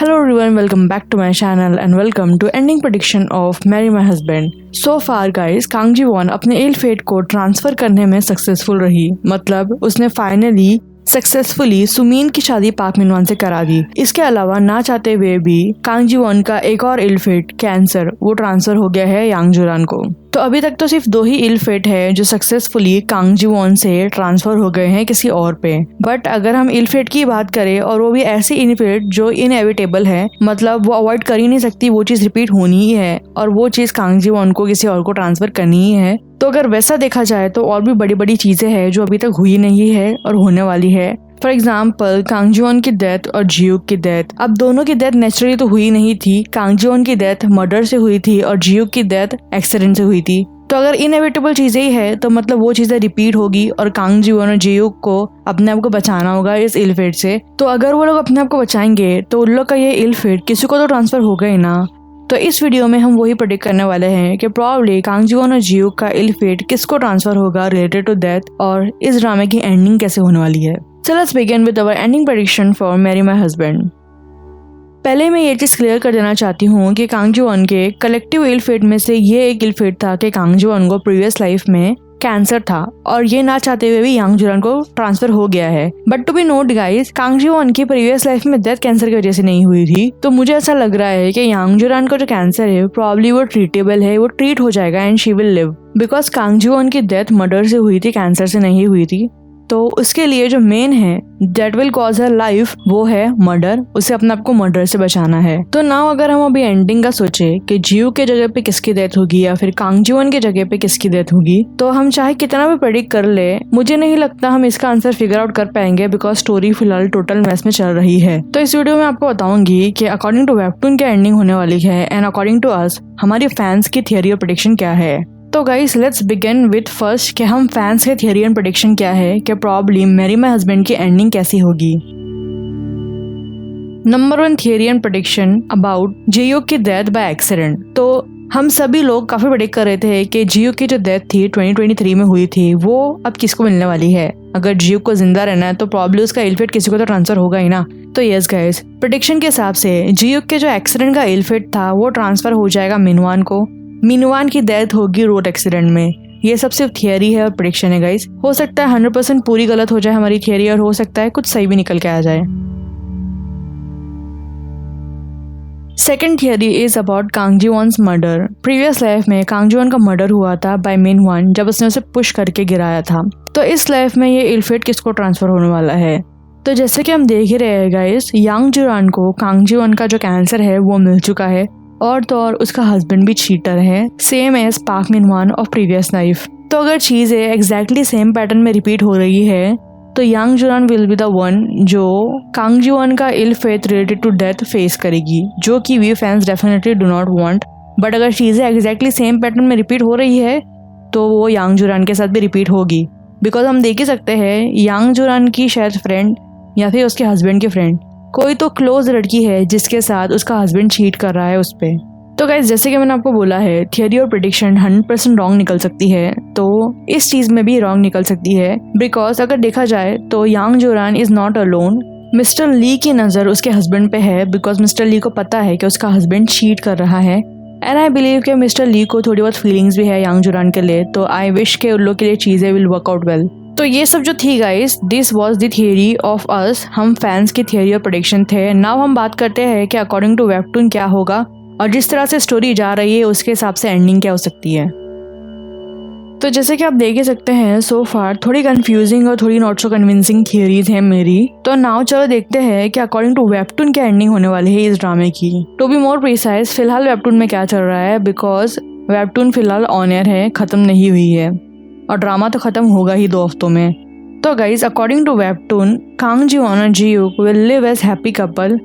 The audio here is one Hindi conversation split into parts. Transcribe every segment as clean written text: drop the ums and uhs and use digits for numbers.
Hello everyone, welcome back to my channel and welcome to ending prediction of Marry My Husband. So far guys, Kang Ji Won अपने इल फेट को ट्रांसफर करने में सक्सेसफुल रही। मतलब उसने फाइनली सक्सेसफुली सुमीन की शादी पाक मिनवान से करा दी। इसके अलावा ना चाहते हुए भी कांग जी वॉन का एक और इल फेट कैंसर वो ट्रांसफर हो गया है यांग जुरान को। तो अभी तक तो सिर्फ 2 ही इल फेट है जो सक्सेसफुली कांग जी वॉन से ट्रांसफर हो गए हैं किसी और पे। बट अगर हम इल फेट की बात करें और वो भी ऐसी इल फेट जो इनएविटेबल है, मतलब वो अवॉइड कर ही नहीं सकती, वो चीज रिपीट होनी ही है और वो चीज कांग जी वॉन को किसी और को ट्रांसफर करनी ही है। तो अगर वैसा देखा जाए तो और भी बड़ी बड़ी चीजें हैं जो अभी तक हुई नहीं है और होने वाली है। For example Kang Ji Won की डेथ और जियूक की डेथ। अब दोनों की डेथ नेचुरली तो हुई नहीं थी। कांग जी वॉन की डेथ मर्डर से हुई थी और जियूक की डेथ एक्सीडेंट से हुई थी। तो अगर इनएविटेबल चीजें ही है तो मतलब वो चीजें रिपीट होगी और कांग जी वॉन और जियूक को अपने आप को बचाना होगा इस इल फेट से। तो अगर वो लोग अपने आप को बचाएंगे तो उन लोग का ये इल फेट किसी को तो ट्रांसफर होगा ही ना। तो इस वीडियो में हम वही प्रेडिक्ट करने वाले हैं कि प्रॉब्ली कांग जी वॉन और जियूक का इल फेट किसको ट्रांसफर होगा रिलेटेड टू डेथ और इस ड्रामे की एंडिंग कैसे होने वाली है। So let's begin with our ending prediction for Marry My Husband. पहले मैं ये चीज क्लियर कर देना चाहती हूँ कि कांग जी वॉन के कलेक्टिव इल फेट में से ये एक इल फेट था कि कांग जी वॉन को प्रीवियस लाइफ में कैंसर था और ये ना चाहते हुए भी यांग जुरान को ट्रांसफर हो गया है। But to be note guys, Kang Ji Won की प्रीवियस लाइफ में डेथ कैंसर की वजह से नहीं हुई थी। तो मुझे ऐसा लग रहा है कि यांग जुरान का जो कैंसर है प्रॉब्ली वो ट्रीटेबल है, वो ट्रीट हो जाएगा and she will live. Because Kang Ji Won की डेथ मर्डर से हुई थी, कैंसर से नहीं हुई थी। तो उसके लिए जो मेन है that will cause her life वो है मर्डर। उसे अपने आप को मर्डर से बचाना है। तो नाउ अगर हम अभी एंडिंग का सोचे कि जियू के जगह पे किसकी डेथ होगी या फिर कांग जी वॉन के जगह पे किसकी डेथ होगी, तो हम चाहे कितना भी प्रेडिक्ट कर ले, मुझे नहीं लगता हम इसका आंसर फिगर आउट कर पाएंगे बिकॉज स्टोरी फिलहाल टोटल मैस में चल रही है। तो इस वीडियो में आपको बताऊंगी कि अकॉर्डिंग टू वेबटून क्या एंडिंग होने वाली है एंड अकॉर्डिंग टू अस हमारी फैंस की थियरी और प्रेडिक्शन क्या है। तो guys let's begin with first कि हम फैंस के थियरी एंड प्रेडिक्शन क्या है कि प्रॉब्ली मैरी माय हस्बैंड की एंडिंग कैसी होगी। Number 1 theory and prediction about Jihyuk की डेथ बाय एक्सीडेंट। तो हम सभी लोग काफी प्रेडिक्ट कर रहे थे कि जियूक की जो डेथ थी 2023 में हुई थी वो अब किसको मिलने वाली है। अगर जियूक को जिंदा रहना है तो प्रॉब्ली उसका इल फेट किसी को तो ट्रांसफर होगा ही ना। तो यस गाइस, प्रेडिक्शन के हिसाब से जियूक के जो एक्सीडेंट का इल फेट था वो ट्रांसफर हो जाएगा मिनवान को। मिनवान की डेथ होगी रोड एक्सीडेंट में। ये सब सिर्फ थियरी है और प्रेडिक्शन है गाइस। हो सकता है 100% पूरी गलत हो जाए हमारी थियरी और हो सकता है कुछ सही भी निकल के आ जाए। Second theory is about Kang Ji Won's murder. Previous life में कांग जी वॉन का मर्डर हुआ था बाय मिनवान जब उसने उसे पुश करके गिराया था। तो इस लाइफ में ये इल फेट किसको ट्रांसफर होने वाला है। तो जैसे कि हम देख ही रहे हैं गाइस, यांग जुरान को कांग जी वॉन का जो कैंसर है वो मिल चुका है और तो और उसका हस्बैंड भी चीटर है, सेम एज पाक मिनवान ऑफ प्रीवियस लाइफ। तो अगर चीजें एग्जैक्टली सेम पैटर्न में रिपीट हो रही है तो Yang Juran will be the one जो कांग जी वॉन का ill fate related to death face करेगी, जो कि we fans definitely do not want. But अगर चीजें एग्जैक्टली सेम पैटर्न में रिपीट हो रही है तो वो यांग जुरान के साथ भी रिपीट होगी। बिकॉज हम देख ही सकते हैं यांग जुरान की शायद फ्रेंड या फिर उसके हस्बैंड की फ्रेंड कोई तो क्लोज लड़की है जिसके साथ उसका हस्बैंड चीट कर रहा है उस पे। तो गाइस जैसे कि मैंने आपको बोला है थियरी और प्रेडिक्शन 100% रॉन्ग निकल सकती है, तो इस चीज में भी रॉन्ग निकल सकती है। बिकॉज अगर देखा जाए तो Yang जुरान is not alone. Mister ली की नजर उसके हस्बैंड पे है बिकॉज मिस्टर ली को पता है कि उसका हस्बैंड चीट कर रहा है एंड आई बिलीव कि मिस्टर ली को थोड़ी बहुत फीलिंग्स भी है यांग जुरान के लिए। तो आई विश के उन लोग के लिए चीजें विल वर्क आउट वेल। तो ये सब जो थी guys, this was the theory of us. हम फैंस की थियरी और प्रेडिक्शन थे। नाउ हम बात करते हैं कि अकॉर्डिंग टू वेबटून क्या होगा और जिस तरह से स्टोरी जा रही है उसके हिसाब से एंडिंग क्या हो सकती है। तो जैसे कि आप देख ही सकते हैं सो फार थोड़ी कंफ्यूजिंग और थोड़ी नॉट सो कन्विंसिंग थियरीज हैं मेरी। तो नाउ चलो देखते हैं कि अकॉर्डिंग टू वेबटून क्या एंडिंग होने वाली है इस ड्रामे की। टू बी मोर प्रिसाइज फिलहाल वेबटून में क्या चल रहा है, बिकॉज वेबटून फिलहाल ऑन एयर है, खत्म नहीं हुई है और ड्रामा तो खत्म होगा ही 2 हफ्तों में। तो guys according to webtoon Kang Ji Won और Jihyuk will live as happy couple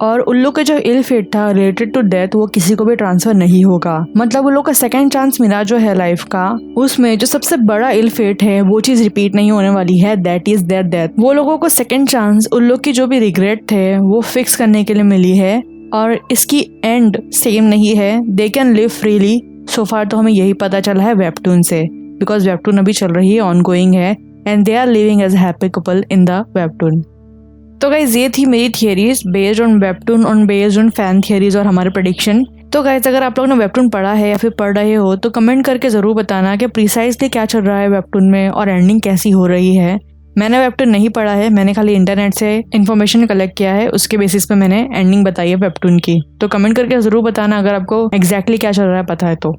और उन लोग का जो इल फेट था रिलेटेड टू डेथ वो किसी को भी ट्रांसफर नहीं होगा। मतलब उन लोग का सेकंड चांस मिला जो है लाइफ का, उसमें जो सबसे बड़ा इल फेट है वो चीज रिपीट नहीं होने वाली है, दैट इज देयर डेथ। वो लोगों को सेकंड चांस उन लोग की जो भी रिग्रेट थे वो फिक्स करने के लिए मिली है और इसकी एंड सेम नहीं है। They can live freely. So far तो हमें यही पता चला है वेबटून से, बिकॉज वेबटून अभी चल रही है, ऑन गोइंग है and they are living as happy couple in the webtoon. तो गाइज ये थी मेरी theories based on webtoon on based on fan theories और हमारे प्रेडिक्शन। तो गाइज अगर आप लोगों ने वेबटून पढ़ा है या फिर पढ़ रहे हो तो कमेंट करके जरूर बताना कि प्रिसाइजली क्या चल रहा है वेबटून में और एंडिंग कैसी हो रही है। मैंने वेबटून नहीं पढ़ा है, मैंने खाली इंटरनेट से इन्फॉर्मेशन कलेक्ट किया है, उसके बेसिस पे मैंने एंडिंग बताई है वेबटून की। तो कमेंट करके जरूर बताना अगर आपको एग्जैक्टली क्या चल रहा है पता है तो।